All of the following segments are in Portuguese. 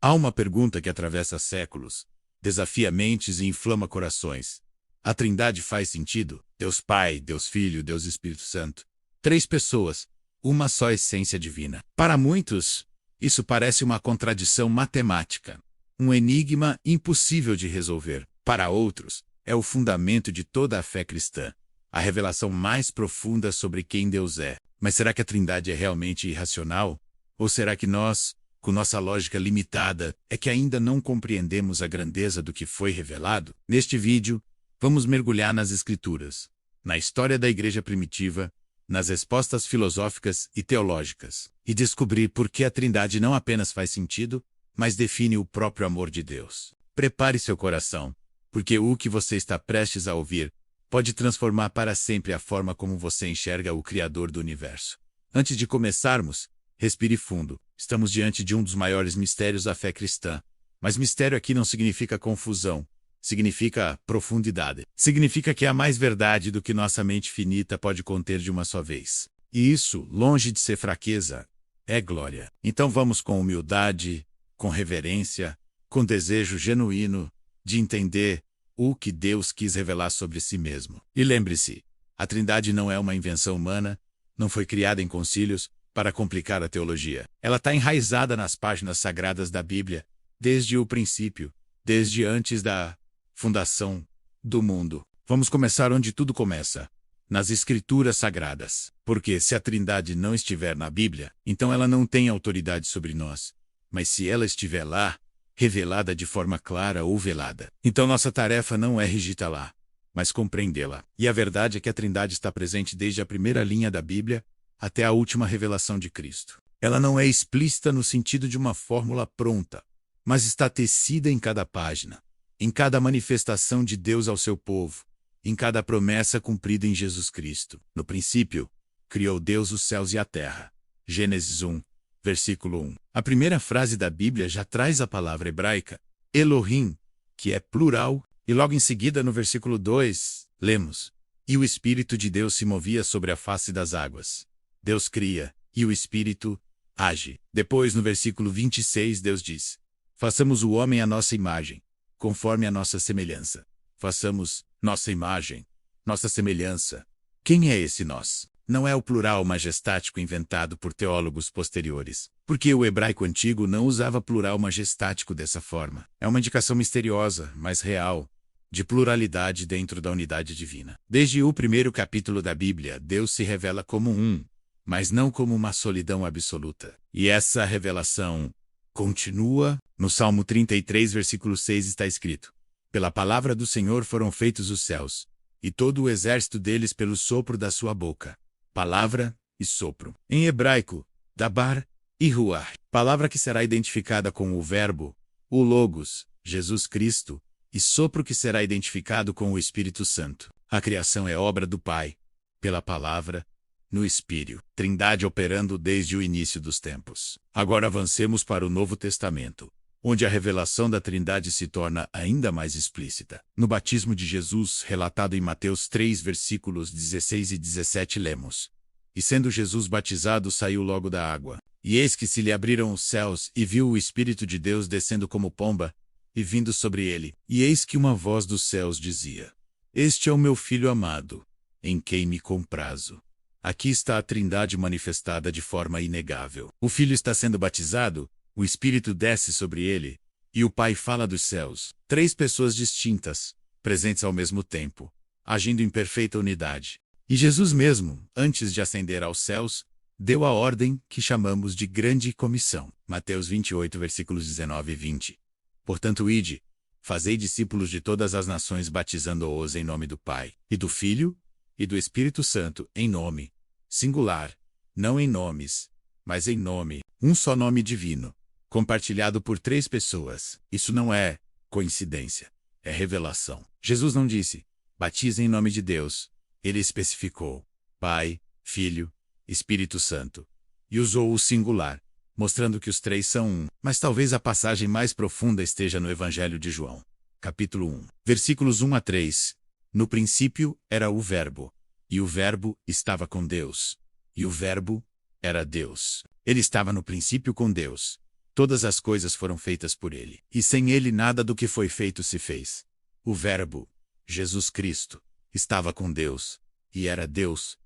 Há uma pergunta que atravessa séculos, desafia mentes e inflama corações. A Trindade faz sentido? Deus Pai, Deus Filho, Deus Espírito Santo. Três pessoas, uma só essência divina. Para muitos, isso parece uma contradição matemática, um enigma impossível de resolver. Para outros, é o fundamento de toda a fé cristã, a revelação mais profunda sobre quem Deus é. Mas será que a Trindade é realmente irracional? Ou será que nós, com nossa lógica limitada, é que ainda não compreendemos a grandeza do que foi revelado? Neste vídeo, vamos mergulhar nas Escrituras, na história da Igreja primitiva, nas respostas filosóficas e teológicas, e descobrir por que a Trindade não apenas faz sentido, mas define o próprio amor de Deus. Prepare seu coração, porque o que você está prestes a ouvir pode transformar para sempre a forma como você enxerga o Criador do Universo. Antes de começarmos, respire fundo. Estamos diante de um dos maiores mistérios da fé cristã. Mas mistério aqui não significa confusão. Significa profundidade. Significa que há mais verdade do que nossa mente finita pode conter de uma só vez. E isso, longe de ser fraqueza, é glória. Então vamos com humildade, com reverência, com desejo genuíno de entender o que Deus quis revelar sobre si mesmo. E lembre-se, a Trindade não é uma invenção humana, não foi criada em concílios para complicar a teologia. Ela está enraizada nas páginas sagradas da Bíblia, desde o princípio, desde antes da fundação do mundo. Vamos começar onde tudo começa, nas Escrituras Sagradas. Porque se a Trindade não estiver na Bíblia, então ela não tem autoridade sobre nós. Mas se ela estiver lá, revelada de forma clara ou velada, então nossa tarefa não é registá lá, mas compreendê-la. E a verdade é que a Trindade está presente desde a primeira linha da Bíblia até a última revelação de Cristo. Ela não é explícita no sentido de uma fórmula pronta, mas está tecida em cada página, em cada manifestação de Deus ao seu povo, em cada promessa cumprida em Jesus Cristo. No princípio, criou Deus os céus e a terra. Gênesis 1, versículo 1. A primeira frase da Bíblia já traz a palavra hebraica Elohim, que é plural, e logo em seguida, no versículo 2, lemos: E o Espírito de Deus se movia sobre a face das águas. Deus cria, e o Espírito age. Depois, no versículo 26, Deus diz: Façamos o homem à nossa imagem, conforme a nossa semelhança. Façamos nossa imagem, nossa semelhança. Quem é esse nós? Não é o plural majestático inventado por teólogos posteriores, porque o hebraico antigo não usava plural majestático dessa forma. É uma indicação misteriosa, mas real, de pluralidade dentro da unidade divina. Desde o primeiro capítulo da Bíblia, Deus se revela como um, mas não como uma solidão absoluta. E essa revelação continua. No Salmo 33, versículo 6 está escrito: Pela palavra do Senhor foram feitos os céus, e todo o exército deles pelo sopro da sua boca. Palavra e sopro. Em hebraico, dabar e ruach. Palavra que será identificada com o verbo, o logos, Jesus Cristo, e sopro que será identificado com o Espírito Santo. A criação é obra do Pai, pela palavra, no Espírito. Trindade operando desde o início dos tempos. Agora avancemos para o Novo Testamento, onde a revelação da Trindade se torna ainda mais explícita. No batismo de Jesus, relatado em Mateus 3, versículos 16 e 17, lemos: E sendo Jesus batizado, saiu logo da água. E eis que se lhe abriram os céus, e viu o Espírito de Deus descendo como pomba, e vindo sobre ele. E eis que uma voz dos céus dizia: Este é o meu Filho amado, em quem me comprazo. Aqui está a Trindade manifestada de forma inegável. O Filho está sendo batizado, o Espírito desce sobre ele, e o Pai fala dos céus. Três pessoas distintas, presentes ao mesmo tempo, agindo em perfeita unidade. E Jesus mesmo, antes de ascender aos céus, deu a ordem que chamamos de Grande Comissão. Mateus 28, versículos 19 e 20. Portanto, ide, fazei discípulos de todas as nações, batizando-os em nome do Pai, e do Filho, e do Espírito Santo, em nome, singular, não em nomes, mas em nome, um só nome divino, compartilhado por três pessoas. Isso não é coincidência, é revelação. Jesus não disse: batize em nome de Deus. Ele especificou: Pai, Filho, Espírito Santo, e usou o singular, mostrando que os três são um. Mas talvez a passagem mais profunda esteja no Evangelho de João, capítulo 1, versículos 1 a 3. No princípio era o Verbo, e o Verbo estava com Deus, e o Verbo era Deus. Ele estava no princípio com Deus. Todas as coisas foram feitas por ele, e sem ele nada do que foi feito se fez. O Verbo, Jesus Cristo, estava com Deus, e era Deus,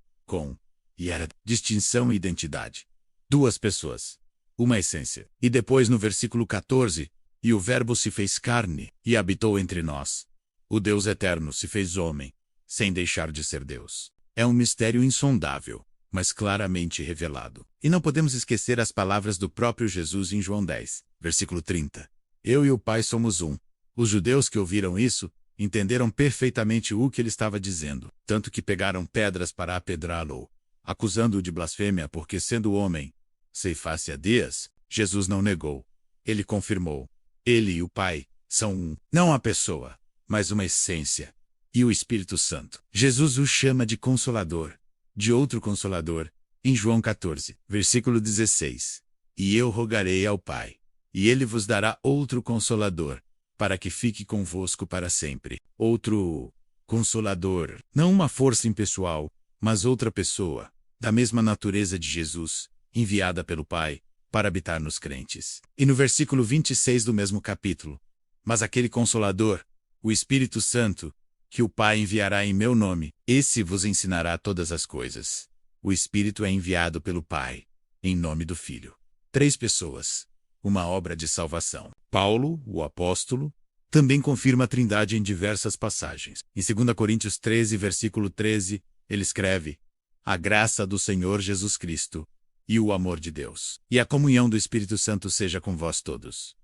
e era distinção e identidade. Duas pessoas, uma essência. E depois no versículo 14, e o Verbo se fez carne, e habitou entre nós. O Deus eterno se fez homem, sem deixar de ser Deus. É um mistério insondável, mas claramente revelado. E não podemos esquecer as palavras do próprio Jesus em João 10, versículo 30. Eu e o Pai somos um. Os judeus que ouviram isso, entenderam perfeitamente o que ele estava dizendo, tanto que pegaram pedras para apedrá-lo, acusando-o de blasfêmia porque, sendo homem, ceifasse a Deus. Jesus não negou. Ele confirmou. Ele e o Pai são um, não uma pessoa, mas uma essência. E o Espírito Santo. Jesus o chama de Consolador, de outro Consolador, em João 14, versículo 16. E eu rogarei ao Pai, e ele vos dará outro Consolador, para que fique convosco para sempre. Outro Consolador, não uma força impessoal, mas outra pessoa, da mesma natureza de Jesus, enviada pelo Pai, para habitar nos crentes. E no versículo 26 do mesmo capítulo, mas aquele Consolador, o Espírito Santo, que o Pai enviará em meu nome, esse vos ensinará todas as coisas. O Espírito é enviado pelo Pai, em nome do Filho. Três pessoas, uma obra de salvação. Paulo, o apóstolo, também confirma a Trindade em diversas passagens. Em 2 Coríntios 13, versículo 13, ele escreve: a graça do Senhor Jesus Cristo, e o amor de Deus, e a comunhão do Espírito Santo seja com vós todos.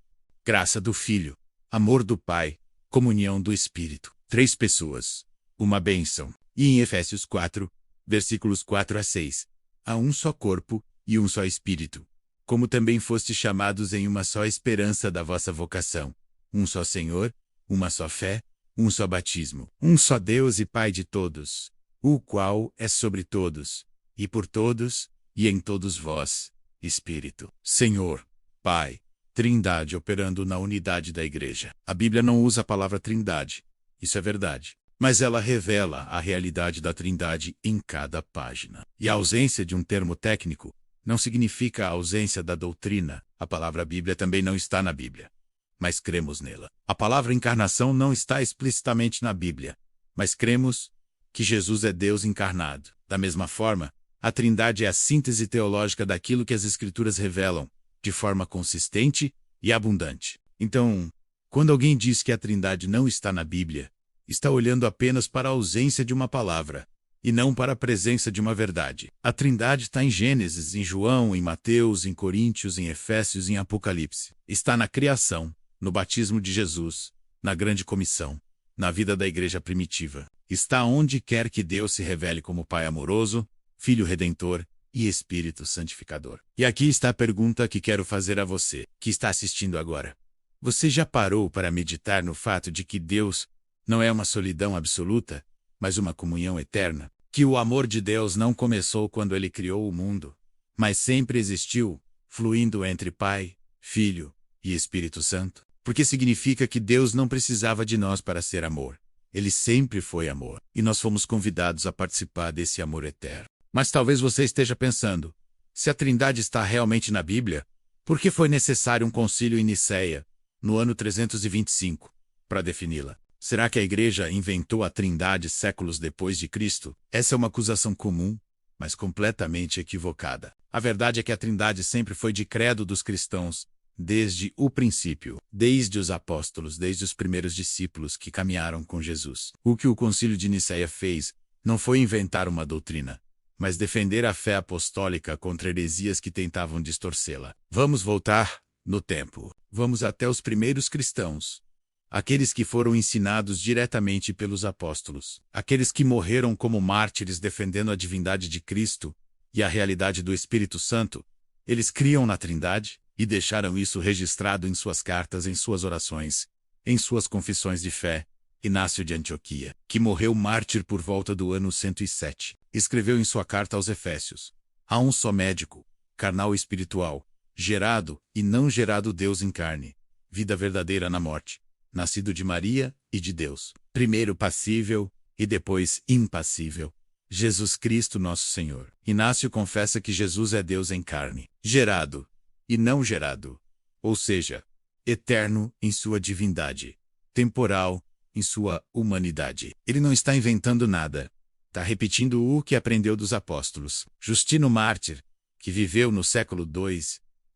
Graça do Filho, amor do Pai, comunhão do Espírito. Três pessoas, uma bênção. E em Efésios 4, versículos 4 a 6, há um só corpo e um só Espírito, como também fostes chamados em uma só esperança da vossa vocação, um só Senhor, uma só fé, um só batismo, um só Deus e Pai de todos, o qual é sobre todos, e por todos, e em todos vós, Espírito. Senhor, Pai, Trindade operando na unidade da Igreja. A Bíblia não usa a palavra Trindade, isso é verdade, mas ela revela a realidade da Trindade em cada página. E a ausência de um termo técnico não significa a ausência da doutrina. A palavra Bíblia também não está na Bíblia, mas cremos nela. A palavra encarnação não está explicitamente na Bíblia, mas cremos que Jesus é Deus encarnado. Da mesma forma, a Trindade é a síntese teológica daquilo que as Escrituras revelam, de forma consistente e abundante. Então, quando alguém diz que a Trindade não está na Bíblia, está olhando apenas para a ausência de uma palavra, e não para a presença de uma verdade. A Trindade está em Gênesis, em João, em Mateus, em Coríntios, em Efésios, em Apocalipse. Está na criação, no batismo de Jesus, na grande comissão, na vida da igreja primitiva. Está onde quer que Deus se revele como Pai amoroso, Filho redentor e Espírito santificador. E aqui está a pergunta que quero fazer a você, que está assistindo agora. Você já parou para meditar no fato de que Deus não é uma solidão absoluta, mas uma comunhão eterna? Que o amor de Deus não começou quando ele criou o mundo, mas sempre existiu, fluindo entre Pai, Filho e Espírito Santo? Porque significa que Deus não precisava de nós para ser amor. Ele sempre foi amor, e nós fomos convidados a participar desse amor eterno. Mas talvez você esteja pensando, se a Trindade está realmente na Bíblia, por que foi necessário um concílio em Nicéia, no ano 325, para defini-la? Será que a Igreja inventou a Trindade séculos depois de Cristo? Essa é uma acusação comum, mas completamente equivocada. A verdade é que a Trindade sempre foi de credo dos cristãos, desde o princípio, desde os apóstolos, desde os primeiros discípulos que caminharam com Jesus. O que o Concílio de Nicéia fez não foi inventar uma doutrina, mas defender a fé apostólica contra heresias que tentavam distorcê-la. Vamos voltar no tempo. Vamos até os primeiros cristãos, aqueles que foram ensinados diretamente pelos apóstolos, aqueles que morreram como mártires defendendo a divindade de Cristo e a realidade do Espírito Santo. Eles criam na Trindade e deixaram isso registrado em suas cartas, em suas orações, em suas confissões de fé. Inácio de Antioquia, que morreu mártir por volta do ano 107, escreveu em sua carta aos Efésios: há um só médico, carnal e espiritual, gerado e não gerado Deus em carne, vida verdadeira na morte, nascido de Maria e de Deus, primeiro passível e depois impassível, Jesus Cristo nosso Senhor. Inácio confessa que Jesus é Deus em carne, gerado e não gerado, ou seja, eterno em sua divindade, temporal em sua humanidade. Ele não está inventando nada. Está repetindo o que aprendeu dos apóstolos. Justino Mártir, que viveu no século II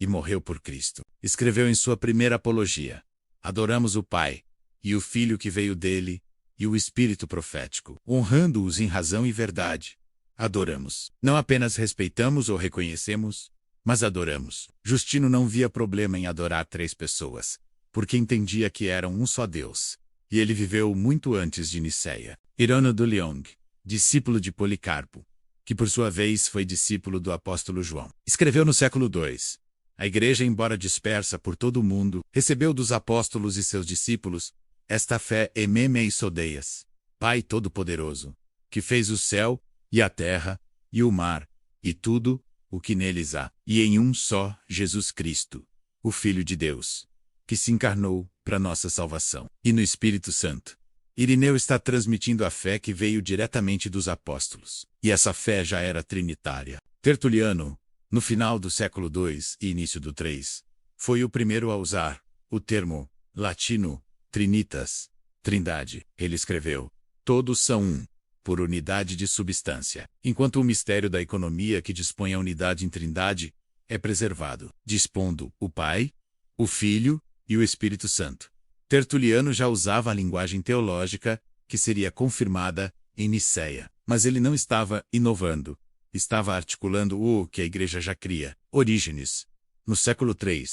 e morreu por Cristo, escreveu em sua primeira apologia: adoramos o Pai, e o Filho que veio dele, e o Espírito profético, honrando-os em razão e verdade. Adoramos. Não apenas respeitamos ou reconhecemos, mas adoramos. Justino não via problema em adorar 3 pessoas, porque entendia que eram um só Deus. E ele viveu muito antes de Niceia. Irano do Leong, discípulo de Policarpo, que por sua vez foi discípulo do apóstolo João, escreveu no século II. A igreja, embora dispersa por todo o mundo, recebeu dos apóstolos e seus discípulos esta fé e sodeias, Pai Todo-Poderoso, que fez o céu e a terra e o mar e tudo o que neles há, e em um só Jesus Cristo, o Filho de Deus, que se encarnou para nossa salvação, e no Espírito Santo. Irineu está transmitindo a fé que veio diretamente dos apóstolos, e essa fé já era trinitária. Tertuliano, no final do século II e início do III, foi o primeiro a usar o termo latino trinitas, trindade. Ele escreveu: todos são um, por unidade de substância, enquanto o mistério da economia que dispõe a unidade em trindade é preservado, dispondo o Pai, o Filho e o Espírito Santo. Tertuliano já usava a linguagem teológica, que seria confirmada em Niceia, mas ele não estava inovando, estava articulando o que a igreja já cria. Orígenes, no século III,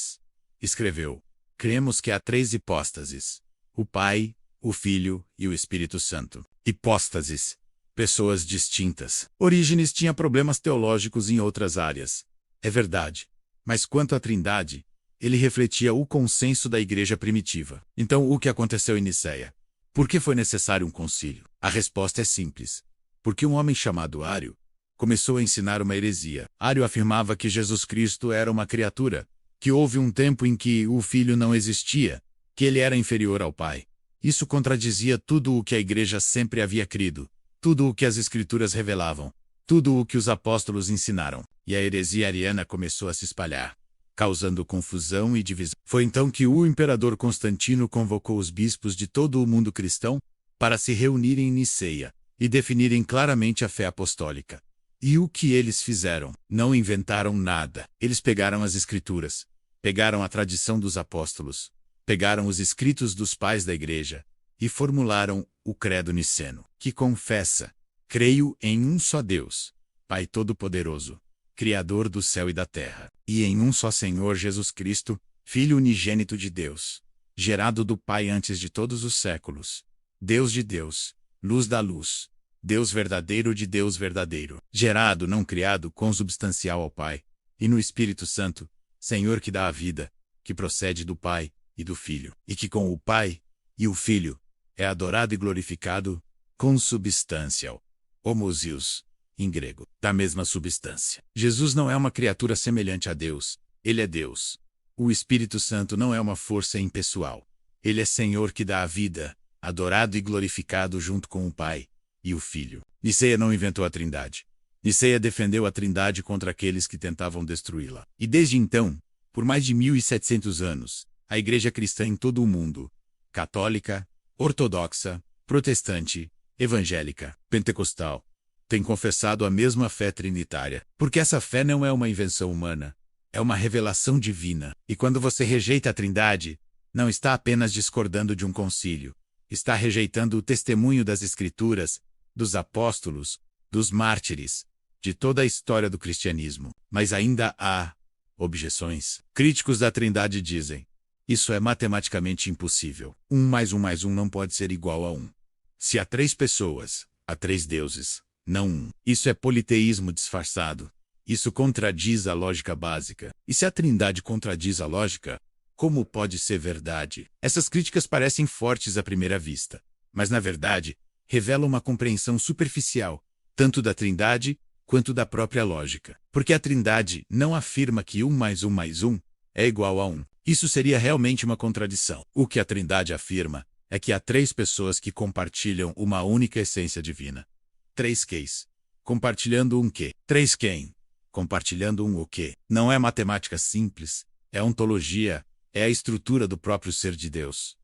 escreveu: cremos que há 3 hipóstases, o Pai, o Filho e o Espírito Santo. Hipóstases, pessoas distintas. Orígenes tinha problemas teológicos em outras áreas, é verdade, mas quanto à trindade, ele refletia o consenso da igreja primitiva. Então, o que aconteceu em Niceia? Por que foi necessário um concílio? A resposta é simples. Porque um homem chamado Ário começou a ensinar uma heresia. Ário afirmava que Jesus Cristo era uma criatura, que houve um tempo em que o Filho não existia, que ele era inferior ao Pai. Isso contradizia tudo o que a igreja sempre havia crido, tudo o que as Escrituras revelavam, tudo o que os apóstolos ensinaram. E a heresia ariana começou a se espalhar, causando confusão e divisão. Foi então que o imperador Constantino convocou os bispos de todo o mundo cristão para se reunirem em Niceia e definirem claramente a fé apostólica. E o que eles fizeram? Não inventaram nada. Eles pegaram as Escrituras, pegaram a tradição dos apóstolos, pegaram os escritos dos pais da igreja e formularam o credo niceno, que confessa: creio em um só Deus, Pai Todo-Poderoso, Criador do céu e da terra, e em um só Senhor Jesus Cristo, Filho unigênito de Deus, gerado do Pai antes de todos os séculos, Deus de Deus, luz da luz, Deus verdadeiro de Deus verdadeiro, gerado, não criado, consubstancial ao Pai, e no Espírito Santo, Senhor que dá a vida, que procede do Pai e do Filho, e que com o Pai e o Filho é adorado e glorificado, consubstancial, homoousios, em grego, da mesma substância. Jesus não é uma criatura semelhante a Deus, ele é Deus. O Espírito Santo não é uma força impessoal, ele é Senhor que dá a vida, adorado e glorificado junto com o Pai e o Filho. Niceia não inventou a Trindade. Niceia defendeu a Trindade contra aqueles que tentavam destruí-la. E desde então, por mais de 1700 anos, a igreja cristã em todo o mundo, católica, ortodoxa, protestante, evangélica, pentecostal, tem confessado a mesma fé trinitária, porque essa fé não é uma invenção humana, é uma revelação divina. E quando você rejeita a Trindade, não está apenas discordando de um concílio, está rejeitando o testemunho das Escrituras, dos apóstolos, dos mártires, de toda a história do cristianismo. Mas ainda há objeções. Críticos da Trindade dizem: isso é matematicamente impossível. 1 mais 1 mais 1 não pode ser igual a 1. Se há 3 pessoas, há 3 deuses, não 1. Isso é politeísmo disfarçado. Isso contradiz a lógica básica. E se a Trindade contradiz a lógica, como pode ser verdade? Essas críticas parecem fortes à primeira vista, mas na verdade, revelam uma compreensão superficial, tanto da Trindade quanto da própria lógica. Porque a Trindade não afirma que 1 mais 1 mais 1 é igual a 1. Isso seria realmente uma contradição. O que a Trindade afirma é que há 3 pessoas que compartilham uma única essência divina. 3 quês. Compartilhando um quê? 3 quem? Compartilhando um o quê? Não é matemática simples, é ontologia, é a estrutura do próprio ser de Deus.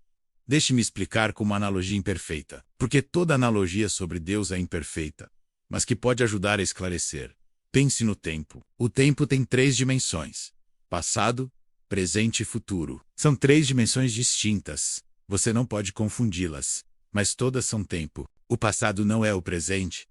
Deixe-me explicar com uma analogia imperfeita, porque toda analogia sobre Deus é imperfeita, mas que pode ajudar a esclarecer. Pense no tempo. O tempo tem 3 dimensões: passado, presente e futuro. São 3 dimensões distintas. Você não pode confundi-las, mas todas são tempo. O passado não é o presente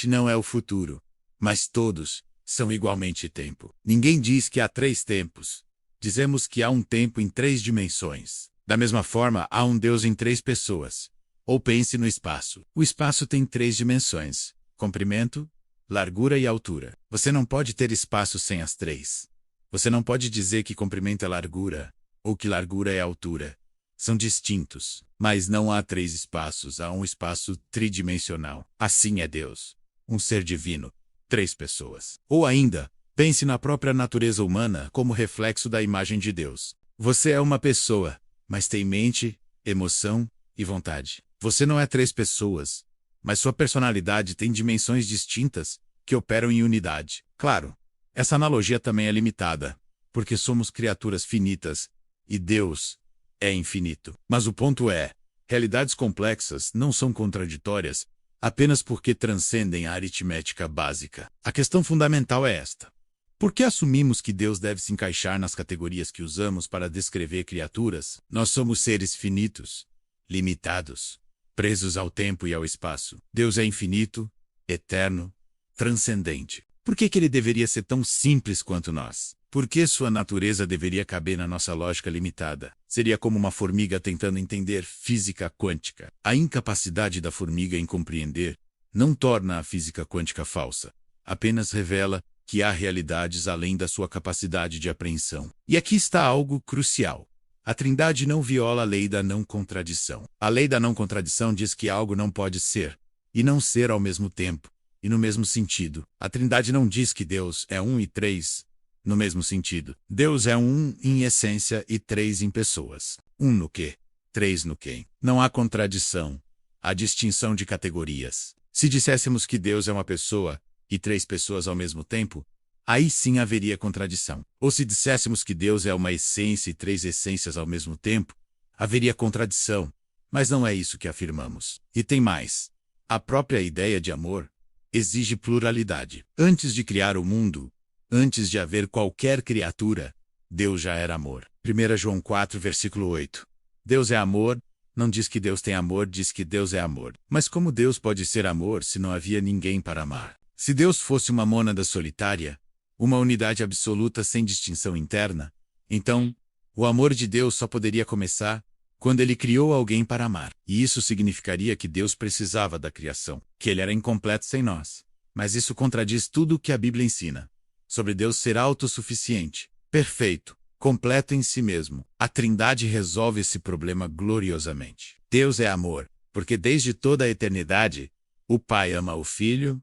não é o futuro, mas todos são igualmente tempo. Ninguém diz que há 3 tempos. Dizemos que há um tempo em 3 dimensões. Da mesma forma, há um Deus em 3 pessoas. Ou pense no espaço. O espaço tem 3 dimensões: comprimento, largura e altura. Você não pode ter espaço sem as 3. Você não pode dizer que comprimento é largura, ou que largura é altura. São distintos, mas não há 3 espaços, há um espaço tridimensional. Assim é Deus, um ser divino, 3 pessoas. Ou ainda, pense na própria natureza humana como reflexo da imagem de Deus. Você é uma pessoa, mas tem mente, emoção e vontade. Você não é 3 pessoas, mas sua personalidade tem dimensões distintas que operam em unidade. Claro, essa analogia também é limitada, porque somos criaturas finitas e Deus é infinito. Mas o ponto é, realidades complexas não são contraditórias apenas porque transcendem a aritmética básica. A questão fundamental é esta: por que assumimos que Deus deve se encaixar nas categorias que usamos para descrever criaturas? Nós somos seres finitos, limitados, presos ao tempo e ao espaço. Deus é infinito, eterno, transcendente. Por que ele deveria ser tão simples quanto nós? Por que sua natureza deveria caber na nossa lógica limitada? Seria como uma formiga tentando entender física quântica. A incapacidade da formiga em compreender não torna a física quântica falsa, apenas revela que há realidades além da sua capacidade de apreensão. E aqui está algo crucial. A Trindade não viola a lei da não contradição. A lei da não contradição diz que algo não pode ser e não ser ao mesmo tempo e no mesmo sentido. A Trindade não diz que Deus é 1 e 3 no mesmo sentido. Deus é 1 em essência e 3 em pessoas. 1 no que, 3 no quem. Não há contradição. Há distinção de categorias. Se disséssemos que Deus é uma pessoa e 3 pessoas ao mesmo tempo, aí sim haveria contradição. Ou se disséssemos que Deus é uma essência e 3 essências ao mesmo tempo, haveria contradição. Mas não é isso que afirmamos. E tem mais. A própria ideia de amor exige pluralidade. Antes de criar o mundo, antes de haver qualquer criatura, Deus já era amor. 1 João 4, versículo 8. Deus é amor, não diz que Deus tem amor, diz que Deus é amor. Mas como Deus pode ser amor se não havia ninguém para amar? Se Deus fosse uma mônada solitária, uma unidade absoluta sem distinção interna, então, o amor de Deus só poderia começar quando ele criou alguém para amar. E isso significaria que Deus precisava da criação, que ele era incompleto sem nós. Mas isso contradiz tudo o que a Bíblia ensina sobre Deus ser autossuficiente, perfeito, completo em si mesmo. A Trindade resolve esse problema gloriosamente. Deus é amor, porque desde toda a eternidade, o Pai ama o Filho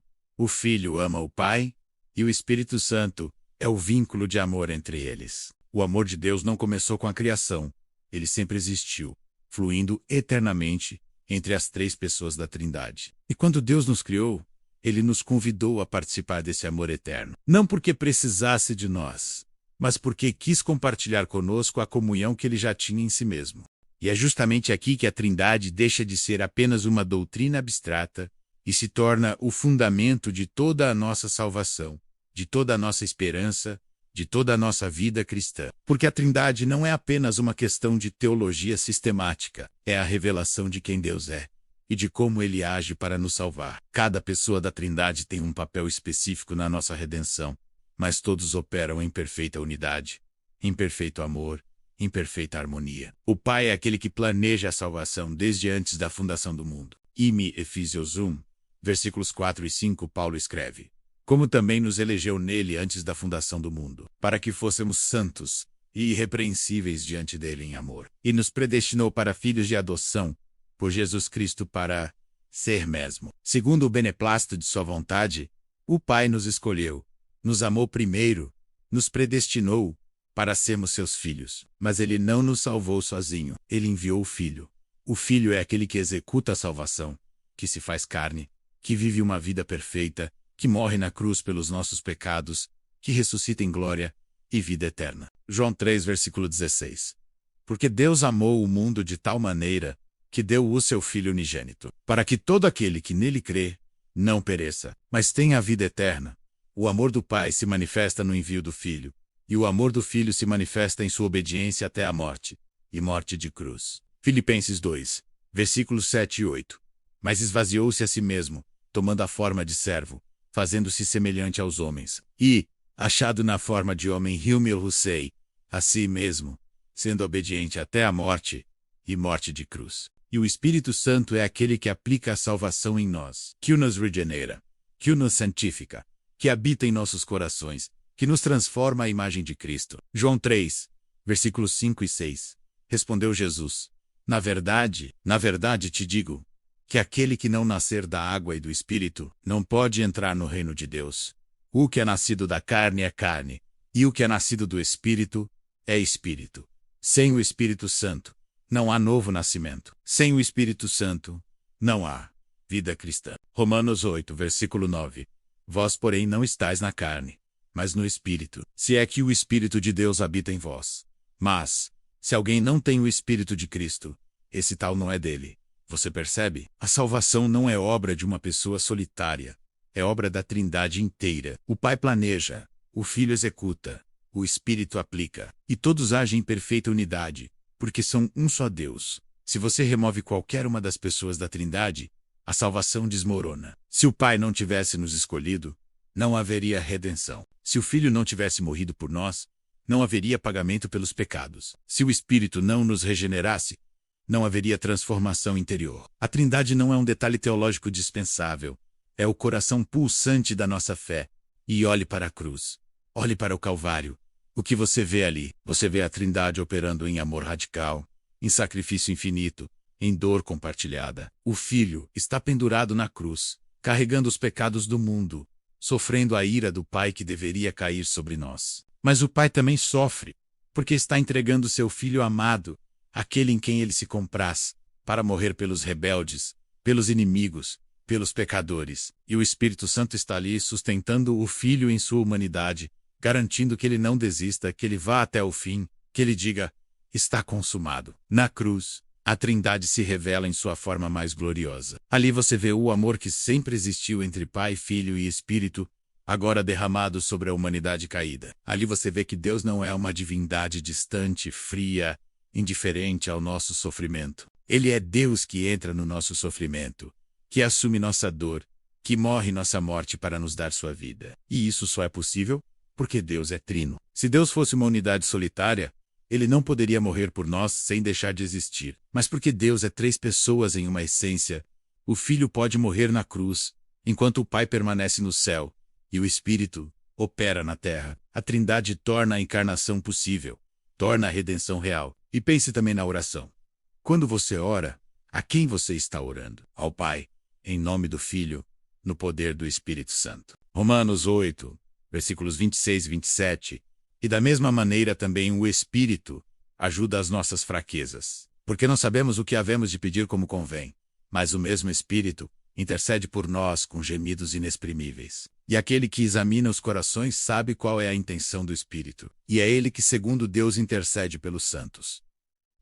ama o Pai, e o Espírito Santo é o vínculo de amor entre eles. O amor de Deus não começou com a criação. Ele sempre existiu, fluindo eternamente entre as 3 pessoas da Trindade. E quando Deus nos criou, ele nos convidou a participar desse amor eterno. Não porque precisasse de nós, mas porque quis compartilhar conosco a comunhão que ele já tinha em si mesmo. E é justamente aqui que a Trindade deixa de ser apenas uma doutrina abstrata e se torna o fundamento de toda a nossa salvação, de toda a nossa esperança, de toda a nossa vida cristã. Porque a Trindade não é apenas uma questão de teologia sistemática, é a revelação de quem Deus é e de como ele age para nos salvar. Cada pessoa da Trindade tem um papel específico na nossa redenção, mas todos operam em perfeita unidade, em perfeito amor, em perfeita harmonia. O Pai é aquele que planeja a salvação desde antes da fundação do mundo. Ime Efésios 1, versículos 4 e 5, Paulo escreve: como também nos elegeu nele antes da fundação do mundo, para que fôssemos santos e irrepreensíveis diante dele em amor. E nos predestinou para filhos de adoção, por Jesus Cristo para ser mesmo. Segundo o beneplácito de sua vontade, o Pai nos escolheu, nos amou primeiro, nos predestinou para sermos seus filhos. Mas ele não nos salvou sozinho, ele enviou o Filho. O Filho é aquele que executa a salvação, que se faz carne, que vive uma vida perfeita, que morre na cruz pelos nossos pecados, que ressuscita em glória, e vida eterna. João 3, versículo 16. Porque Deus amou o mundo de tal maneira que deu o seu Filho unigênito, para que todo aquele que nele crê não pereça, mas tenha a vida eterna. O amor do Pai se manifesta no envio do Filho, e o amor do Filho se manifesta em sua obediência até a morte, e morte de cruz. Filipenses 2, versículos 7 e 8. Mas esvaziou-se a si mesmo, tomando a forma de servo, fazendo-se semelhante aos homens, e, achado na forma de homem, humilhou-se a si mesmo, sendo obediente até a morte, e morte de cruz. E o Espírito Santo é aquele que aplica a salvação em nós, que nos regenera, que nos santifica, que habita em nossos corações, que nos transforma à imagem de Cristo. João 3, versículos 5 e 6. Respondeu Jesus: na verdade te digo, que aquele que não nascer da água e do Espírito não pode entrar no reino de Deus. O que é nascido da carne é carne, e o que é nascido do Espírito é Espírito. Sem o Espírito Santo, não há novo nascimento. Sem o Espírito Santo, não há vida cristã. Romanos 8, versículo 9. Vós, porém, não estáis na carne, mas no Espírito, se é que o Espírito de Deus habita em vós. Mas, se alguém não tem o Espírito de Cristo, esse tal não é dele. Você percebe? A salvação não é obra de uma pessoa solitária. É obra da Trindade inteira. O Pai planeja, o Filho executa, o Espírito aplica. E todos agem em perfeita unidade, porque são um só Deus. Se você remove qualquer uma das pessoas da Trindade, a salvação desmorona. Se o Pai não tivesse nos escolhido, não haveria redenção. Se o Filho não tivesse morrido por nós, não haveria pagamento pelos pecados. Se o Espírito não nos regenerasse, não haveria transformação interior. A Trindade não é um detalhe teológico dispensável. É o coração pulsante da nossa fé. E olhe para a cruz. Olhe para o Calvário. O que você vê ali? Você vê a Trindade operando em amor radical, em sacrifício infinito, em dor compartilhada. O Filho está pendurado na cruz, carregando os pecados do mundo, sofrendo a ira do Pai que deveria cair sobre nós. Mas o Pai também sofre, porque está entregando seu Filho amado, aquele em quem ele se compraz, para morrer pelos rebeldes, pelos inimigos, pelos pecadores. E o Espírito Santo está ali sustentando o Filho em sua humanidade, garantindo que ele não desista, que ele vá até o fim, que ele diga: está consumado. Na cruz, a Trindade se revela em sua forma mais gloriosa. Ali você vê o amor que sempre existiu entre Pai, Filho e Espírito, agora derramado sobre a humanidade caída. Ali você vê que Deus não é uma divindade distante, fria, indiferente ao nosso sofrimento. Ele é Deus que entra no nosso sofrimento, que assume nossa dor, que morre nossa morte para nos dar sua vida. E isso só é possível porque Deus é trino. Se Deus fosse uma unidade solitária, ele não poderia morrer por nós sem deixar de existir. Mas porque Deus é três pessoas em uma essência, o Filho pode morrer na cruz, enquanto o Pai permanece no céu, e o Espírito opera na terra. A Trindade torna a encarnação possível, torna a redenção real. E pense também na oração. Quando você ora, a quem você está orando? Ao Pai, em nome do Filho, no poder do Espírito Santo. Romanos 8, versículos 26 e 27. E da mesma maneira também o Espírito ajuda as nossas fraquezas, porque não sabemos o que havemos de pedir como convém, mas o mesmo Espírito intercede por nós com gemidos inexprimíveis. E aquele que examina os corações sabe qual é a intenção do Espírito, e é ele que, segundo Deus, intercede pelos santos.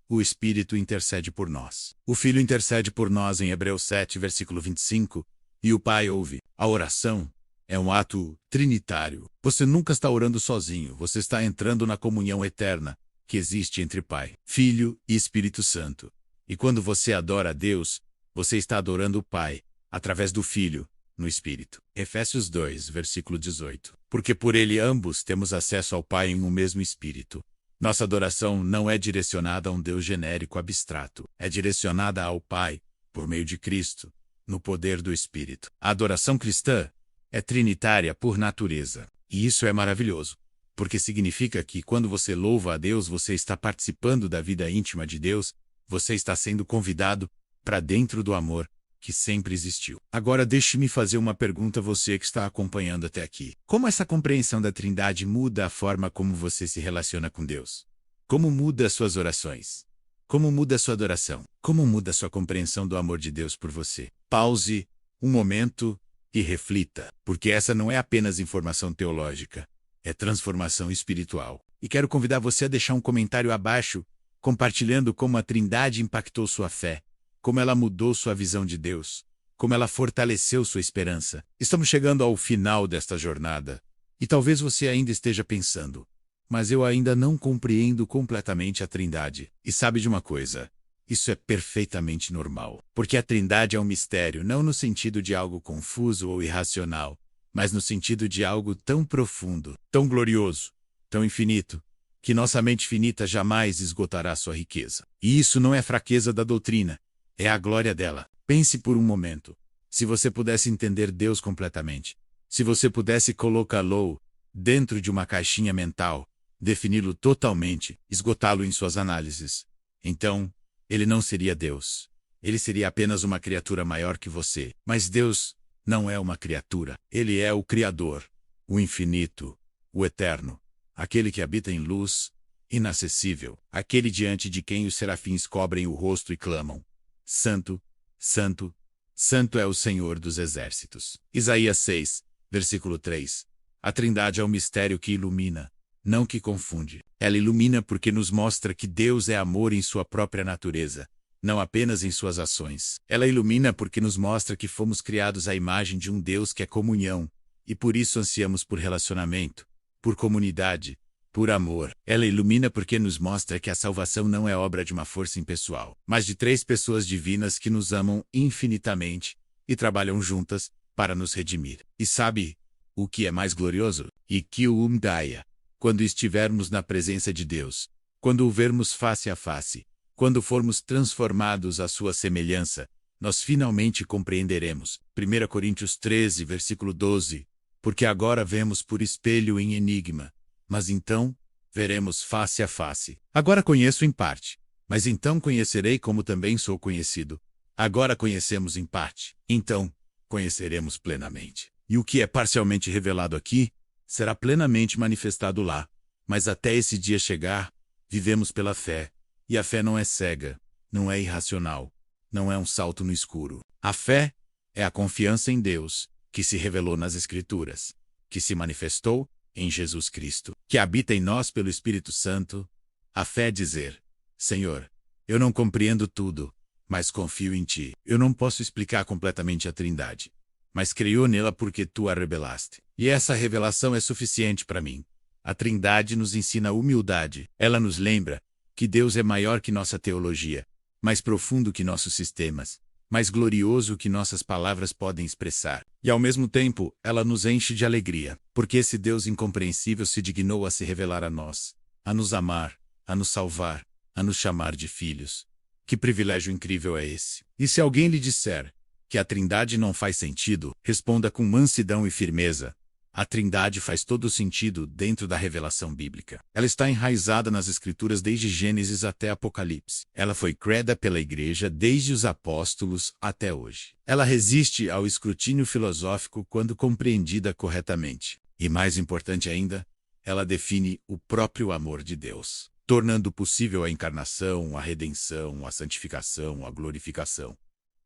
O Espírito intercede por nós. O Filho intercede por nós em Hebreus 7, versículo 25, e o Pai ouve. A oração é um ato trinitário. Você nunca está orando sozinho, você está entrando na comunhão eterna que existe entre Pai, Filho e Espírito Santo. E quando você adora a Deus, você está adorando o Pai, através do Filho, no Espírito. Efésios 2, versículo 18. Porque por ele ambos temos acesso ao Pai em um mesmo Espírito. Nossa adoração não é direcionada a um Deus genérico abstrato. É direcionada ao Pai, por meio de Cristo, no poder do Espírito. A adoração cristã é trinitária por natureza. E isso é maravilhoso, porque significa que quando você louva a Deus, você está participando da vida íntima de Deus, você está sendo convidado para dentro do amor que sempre existiu. Agora deixe-me fazer uma pergunta a você que está acompanhando até aqui. Como essa compreensão da Trindade muda a forma como você se relaciona com Deus? Como muda as suas orações? Como muda a sua adoração? Como muda a sua compreensão do amor de Deus por você? Pause um momento e reflita, porque essa não é apenas informação teológica. é transformação espiritual. E quero convidar você a deixar um comentário abaixo, compartilhando como a Trindade impactou sua fé, como ela mudou sua visão de Deus, como ela fortaleceu sua esperança. Estamos chegando ao final desta jornada, e talvez você ainda esteja pensando, mas eu ainda não compreendo completamente a Trindade. E sabe de uma coisa? Isso é perfeitamente normal, porque a Trindade é um mistério, não no sentido de algo confuso ou irracional, mas no sentido de algo tão profundo, tão glorioso, tão infinito, que nossa mente finita jamais esgotará sua riqueza. E isso não é fraqueza da doutrina, é a glória dela. Pense por um momento. Se você pudesse entender Deus completamente, se você pudesse colocá-lo dentro de uma caixinha mental, defini-lo totalmente, esgotá-lo em suas análises, então, ele não seria Deus. Ele seria apenas uma criatura maior que você. Mas Deus não é uma criatura. Ele é o Criador, o infinito, o eterno, aquele que habita em luz, inacessível, aquele diante de quem os serafins cobrem o rosto e clamam: Santo, Santo, Santo é o Senhor dos exércitos. Isaías 6, versículo 3. A Trindade é um mistério que ilumina, não que confunde. Ela ilumina porque nos mostra que Deus é amor em sua própria natureza, não apenas em suas ações. Ela ilumina porque nos mostra que fomos criados à imagem de um Deus que é comunhão, e por isso ansiamos por relacionamento, por comunidade, por amor. Ela ilumina porque nos mostra que a salvação não é obra de uma força impessoal, mas de três pessoas divinas que nos amam infinitamente e trabalham juntas para nos redimir. E sabe o que é mais glorioso? E que o Umdaya. Quando estivermos na presença de Deus, quando o vermos face a face, quando formos transformados à sua semelhança, nós finalmente compreenderemos. 1 Coríntios 13, versículo 12. Porque agora vemos por espelho em enigma, mas então veremos face a face. Agora conheço em parte, mas então conhecerei como também sou conhecido. Agora conhecemos em parte, então conheceremos plenamente. E o que é parcialmente revelado aqui será plenamente manifestado lá. Mas até esse dia chegar, vivemos pela fé. E a fé não é cega, não é irracional, não é um salto no escuro. A fé é a confiança em Deus, que se revelou nas Escrituras, que se manifestou em Jesus Cristo, que habita em nós pelo Espírito Santo. A fé é dizer: Senhor, eu não compreendo tudo, mas confio em Ti. Eu não posso explicar completamente a Trindade, mas creio nela porque Tu a revelaste. E essa revelação é suficiente para mim. A Trindade nos ensina humildade. Ela nos lembra que Deus é maior que nossa teologia, mais profundo que nossos sistemas, mais glorioso que nossas palavras podem expressar. E ao mesmo tempo, ela nos enche de alegria, porque esse Deus incompreensível se dignou a se revelar a nós, a nos amar, a nos salvar, a nos chamar de filhos. Que privilégio incrível é esse? E se alguém lhe disser que a Trindade não faz sentido, responda com mansidão e firmeza: a Trindade faz todo sentido dentro da revelação bíblica. Ela está enraizada nas Escrituras desde Gênesis até Apocalipse. Ela foi crida pela Igreja desde os apóstolos até hoje. Ela resiste ao escrutínio filosófico quando compreendida corretamente. E mais importante ainda, ela define o próprio amor de Deus, tornando possível a encarnação, a redenção, a santificação, a glorificação.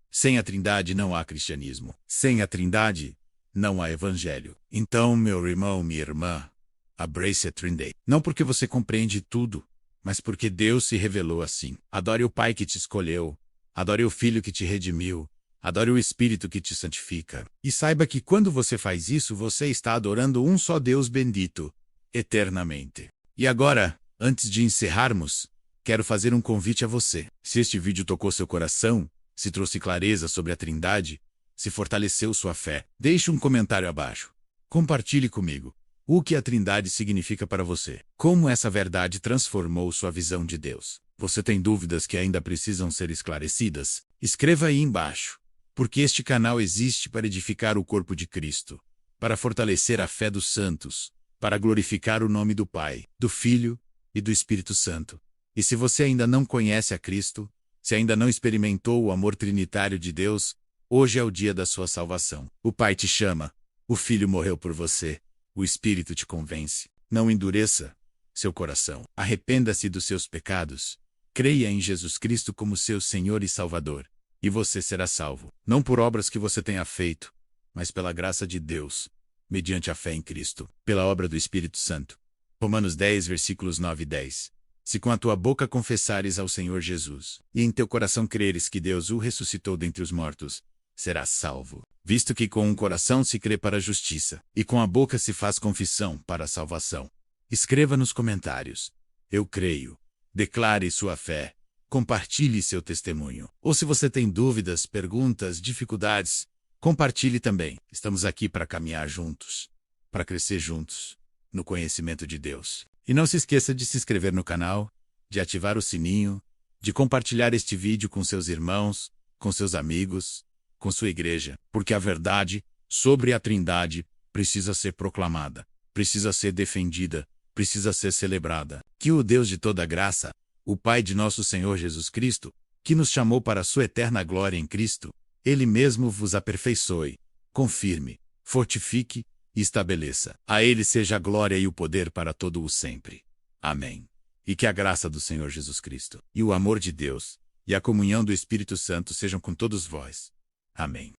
Sem a Trindade não há cristianismo. Sem a Trindade não há evangelho. Então, meu irmão, minha irmã, abrace a Trindade. Não porque você compreende tudo, mas porque Deus se revelou assim. Adore o Pai que te escolheu. Adore o Filho que te redimiu. Adore o Espírito que te santifica. E saiba que quando você faz isso, você está adorando um só Deus bendito, eternamente. E agora, antes de encerrarmos, quero fazer um convite a você. Se este vídeo tocou seu coração, se trouxe clareza sobre a Trindade, se fortaleceu sua fé, deixe um comentário abaixo. Compartilhe comigo o que a Trindade significa para você. Como essa verdade transformou sua visão de Deus. Você tem dúvidas que ainda precisam ser esclarecidas? Escreva aí embaixo, porque este canal existe para edificar o corpo de Cristo, para fortalecer a fé dos santos, para glorificar o nome do Pai, do Filho e do Espírito Santo. E se você ainda não conhece a Cristo, se ainda não experimentou o amor trinitário de Deus, hoje é o dia da sua salvação. O Pai te chama, o Filho morreu por você, o Espírito te convence. Não endureça seu coração. Arrependa-se dos seus pecados. Creia em Jesus Cristo como seu Senhor e Salvador, e você será salvo. Não por obras que você tenha feito, mas pela graça de Deus, mediante a fé em Cristo, pela obra do Espírito Santo. Romanos 10, versículos 9 e 10. Se com a tua boca confessares ao Senhor Jesus, e em teu coração creres que Deus o ressuscitou dentre os mortos, serás salvo. Visto que com o coração se crê para a justiça, e com a boca se faz confissão para a salvação. Escreva nos comentários: eu creio. Declare sua fé. Compartilhe seu testemunho. Ou se você tem dúvidas, perguntas, dificuldades, compartilhe também. Estamos aqui para caminhar juntos, para crescer juntos no conhecimento de Deus. E não se esqueça de se inscrever no canal, de ativar o sininho, de compartilhar este vídeo com seus irmãos, com seus amigos, com sua igreja, porque a verdade sobre a Trindade precisa ser proclamada, precisa ser defendida, precisa ser celebrada. Que o Deus de toda graça, o Pai de nosso Senhor Jesus Cristo, que nos chamou para a sua eterna glória em Cristo, Ele mesmo vos aperfeiçoe, confirme, fortifique e estabeleça. A Ele seja a glória e o poder para todo o sempre. Amém. E que a graça do Senhor Jesus Cristo, e o amor de Deus, e a comunhão do Espírito Santo sejam com todos vós. Amém.